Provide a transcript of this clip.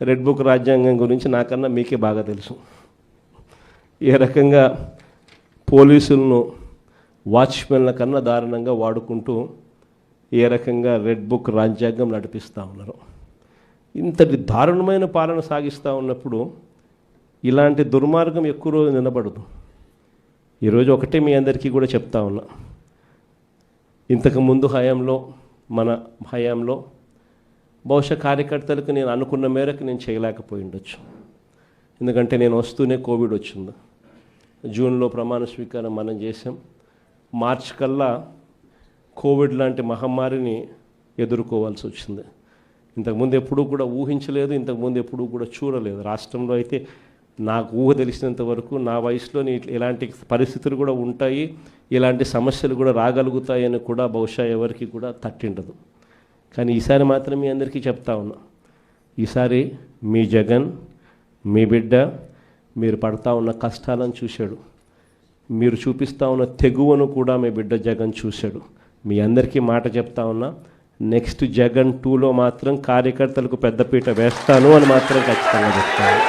Red book రాజ్యాంగం గురించి నాకన్నా మీకే బాగా తెలుసు. ఏ రకంగా పోలీసులను వాచ్మెన్ల కన్నా దారుణంగా వాడుకుంటూ ఏ రకంగా రెడ్ బుక్ రాజ్యాంగం నడిపిస్తూ ఉన్నారు. ఇంతటి దారుణమైన పాలన సాగిస్తూ ఉన్నప్పుడు ఇలాంటి దుర్మార్గం ఎక్కువ రోజు నిలబడదు. ఈరోజు ఒకటే మీ అందరికీ కూడా చెప్తా ఉన్నా, ఇంతకు ముందు హయాంలో మన హయాంలో బహుశా కార్యకర్తలకు నేను అనుకున్న మేరకు నేను చేయలేకపోయి ఉండొచ్చు. ఎందుకంటే నేను వస్తూనే కోవిడ్ వచ్చింది. జూన్లో ప్రమాణ స్వీకారం మనం చేసాం. మార్చ్ కల్లా కోవిడ్ లాంటి మహమ్మారిని ఎదుర్కోవాల్సి వచ్చింది. ఇంతకుముందు ఎప్పుడూ కూడా ఊహించలేదు, ఇంతకుముందు ఎప్పుడూ కూడా చూడలేదు. రాష్ట్రంలో అయితే నాకు ఊహ తెలిసినంత వరకు నా వయసులోని ఇలాంటి పరిస్థితులు కూడా ఉంటాయి, ఇలాంటి సమస్యలు కూడా రాగలుగుతాయని కూడా బహుశా ఎవరికి కూడా తట్టిండదు. కానీ ఈసారి మాత్రం మీ అందరికీ చెప్తా ఉన్నా, ఈసారి మీ జగన్, మీ బిడ్డ మీరు పడతా ఉన్న కష్టాలను చూశాడు, మీరు చూపిస్తూ ఉన్న తెగువను కూడా మీ బిడ్డ జగన్ చూశాడు. మీ అందరికీ మాట చెప్తా ఉన్నా, నెక్స్ట్ జగన్ 2లో మాత్రం కార్యకర్తలకు పెద్దపీట వేస్తాను అని మాత్రం ఖచ్చితంగా చెప్తాను.